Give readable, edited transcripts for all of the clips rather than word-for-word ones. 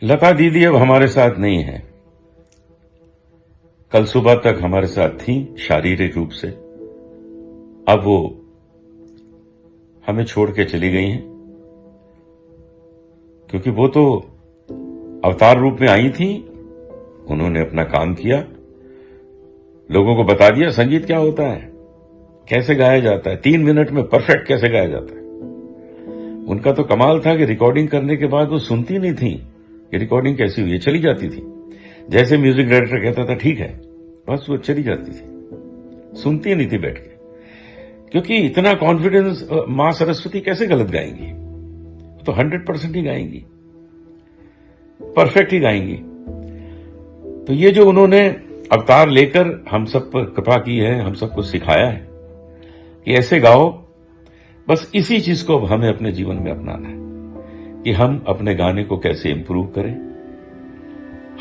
लता दीदी अब हमारे साथ नहीं है। कल सुबह तक हमारे साथ थी शारीरिक रूप से, अब वो हमें छोड़ के चली गई हैं। क्योंकि वो तो अवतार रूप में आई थी, उन्होंने अपना काम किया, लोगों को बता दिया संगीत क्या होता है, कैसे गाया जाता है, 3 मिनट में परफेक्ट कैसे गाया जाता है। उनका तो कमाल था कि रिकॉर्डिंग करने के बाद वो सुनती नहीं थी कि रिकॉर्डिंग कैसी हुई है, चली जाती थी। जैसे म्यूजिक डायरेक्टर कहता था ठीक है, बस वो चली जाती थी, सुनती नहीं थी बैठ के। क्योंकि इतना कॉन्फिडेंस, मां सरस्वती कैसे गलत गाएंगी, तो 100% ही गाएंगी, परफेक्ट ही गाएंगी। तो ये जो उन्होंने अवतार लेकर हम सब पर कृपा की है, हम सबको सिखाया है कि ऐसे गाओ, बस इसी चीज को अब हमें अपने जीवन में अपनाना है कि हम अपने गाने को कैसे इंप्रूव करें,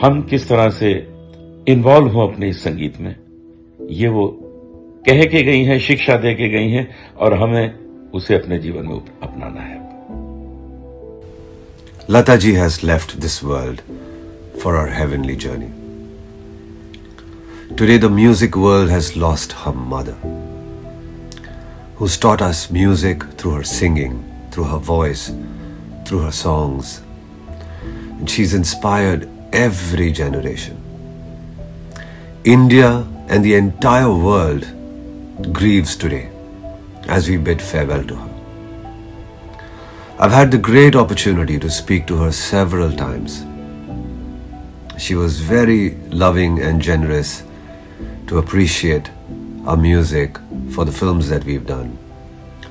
हम किस तरह से इन्वॉल्व हों अपने इस संगीत में। ये वो कह के गई हैं, शिक्षा दे के गई हैं, और हमें उसे अपने जीवन में अपनाना है। Lata ji has left this world for our heavenly journey. Today the music world has lost her mother, who's taught us music through her singing, through her voice, through her songs. And she's inspired every generation. India and the entire world grieves today as we bid farewell to her. I've had the great opportunity to speak to her several times. She was very loving and generous to appreciate our music for the films that we've done.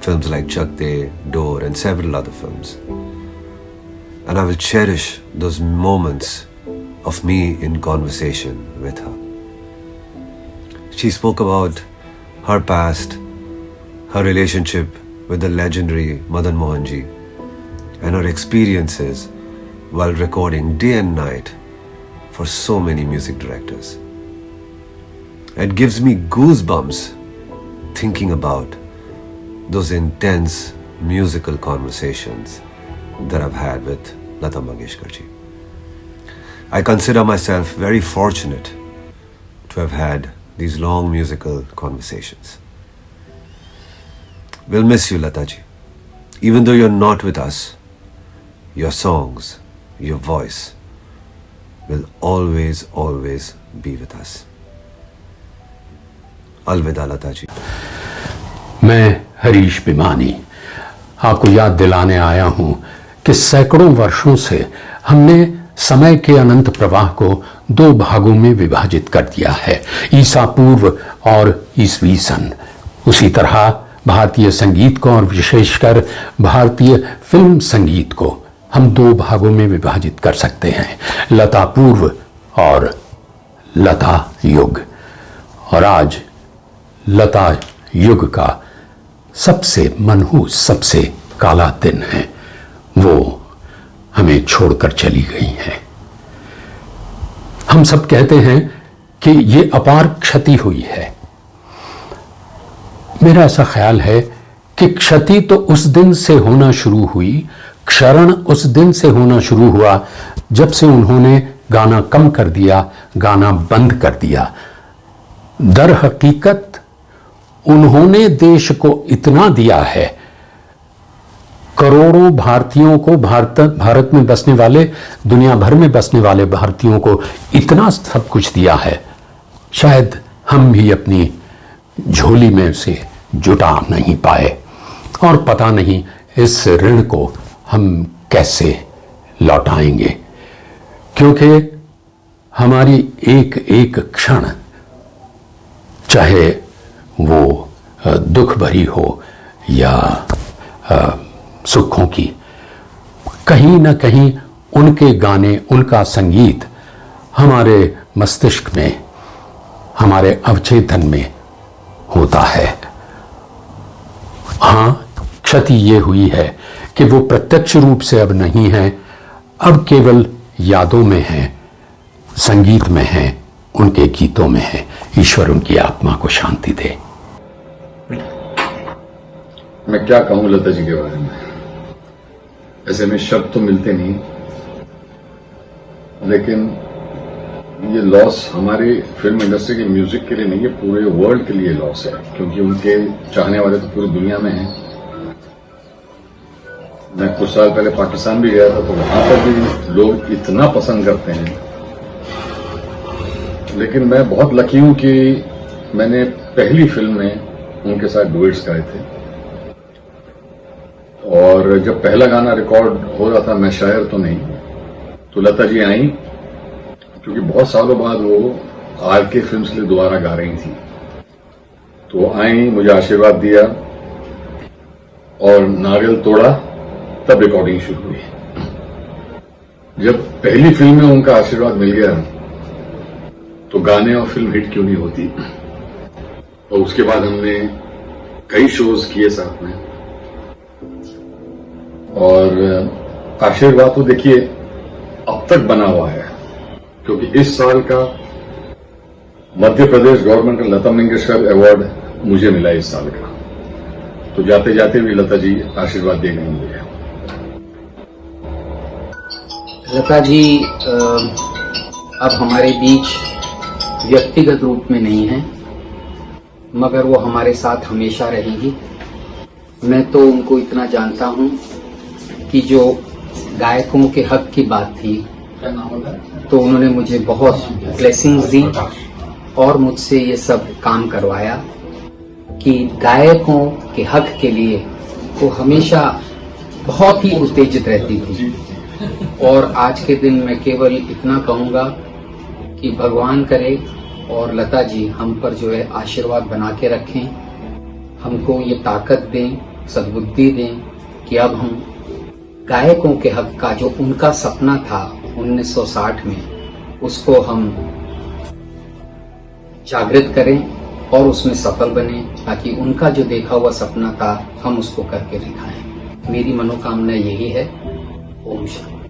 Films like Chak De, Door, and several other films. And I will cherish those moments of me in conversation with her. She spoke about her past, her relationship with the legendary Madan Mohan ji, and her experiences while recording day and night for so many music directors. It gives me goosebumps thinking about those intense musical conversations that I've had with Lata Mangeshkar ji. I consider myself very fortunate to have had these long musical conversations. We'll miss you, Lata ji. Even though you're not with us, your songs, your voice will always, always be with us. अलविदा लता जी। मैं हरीश भिमानी आपको याद दिलाने आया हूं कि सैकड़ों वर्षों से हमने समय के अनंत प्रवाह को 2 भागों में विभाजित कर दिया है, ईसा पूर्व और ईसवी सन। उसी तरह भारतीय संगीत को और विशेषकर भारतीय फिल्म संगीत को हम 2 भागों में विभाजित कर सकते हैं, लता पूर्व और लता युग। और आज लता युग का सबसे मनहूस, सबसे काला दिन है, वो हमें छोड़कर चली गई हैं। हम सब कहते हैं कि ये अपार क्षति हुई है। मेरा ऐसा ख्याल है कि क्षति तो उस दिन से होना शुरू हुई, क्षरण उस दिन से होना शुरू हुआ जब से उन्होंने गाना कम कर दिया, गाना बंद कर दिया। दर हकीकत उन्होंने देश को इतना दिया है, करोड़ों भारतीयों को, भारत में बसने वाले, दुनिया भर में बसने वाले भारतीयों को इतना सब कुछ दिया है, शायद हम भी अपनी झोली में से जुटा नहीं पाए। और पता नहीं इस ऋण को हम कैसे लौटाएंगे, क्योंकि हमारी एक एक क्षण, चाहे वो दुख भरी हो या सुखों की, कहीं ना कहीं उनके गाने, उनका संगीत हमारे मस्तिष्क में, हमारे अवचेतन में होता है। हां, क्षति ये हुई है कि वो प्रत्यक्ष रूप से अब नहीं है, अब केवल यादों में है, संगीत में है, उनके गीतों में है। ईश्वर उनकी आत्मा को शांति दे। मैं क्या कहूं लता जी के बारे में, ऐसे में शब्द तो मिलते नहीं। लेकिन ये लॉस हमारी फिल्म इंडस्ट्री की म्यूजिक के लिए नहीं है, पूरे वर्ल्ड के लिए लॉस है, क्योंकि उनके चाहने वाले तो पूरी दुनिया में हैं। मैं कुछ साल पहले पाकिस्तान भी गया था, तो वहां पर भी लोग इतना पसंद करते हैं। लेकिन मैं बहुत लकी हूं कि मैंने पहली फिल्म में उनके साथ डुएट्स गाए थे, और जब पहला गाना रिकॉर्ड हो रहा था, मैं शायर तो नहीं, तो लता जी आई, क्योंकि बहुत सालों बाद वो आरके फिल्म्स के लिए दोबारा गा रही थी। तो वो आई, मुझे आशीर्वाद दिया और नारियल तोड़ा, तब रिकॉर्डिंग शुरू हुई। जब पहली फिल्म में उनका आशीर्वाद मिल गया तो गाने और फिल्म हिट क्यों नहीं होती। और उसके बाद हमने कई शोज किए साथ में, और आशीर्वाद तो देखिए अब तक बना हुआ है, क्योंकि इस साल का मध्य प्रदेश गवर्नमेंट का लता मंगेशकर अवार्ड मुझे मिला इस साल का। तो जाते जाते भी लता जी आशीर्वाद दे गई मुझे। लता जी अब हमारे बीच व्यक्तिगत रूप में नहीं है, मगर वो हमारे साथ हमेशा रहेंगी। मैं तो उनको इतना जानता हूं कि जो गायकों के हक की बात थी, तो उन्होंने मुझे बहुत ब्लेसिंग्स दी और मुझसे ये सब काम करवाया कि गायकों के हक के लिए वो हमेशा बहुत ही उत्तेजित रहती थी। और आज के दिन मैं केवल इतना कहूंगा कि भगवान करे और लता जी हम पर जो है आशीर्वाद बना के रखें, हमको ये ताकत दें, सद्बुद्धि दें कि अब हम गायकों के हक का जो उनका सपना था 1960 में, उसको हम जागृत करें और उसमें सफल बने, ताकि उनका जो देखा हुआ सपना था हम उसको करके दिखाएं। मेरी मनोकामना यही है। ओम शांति।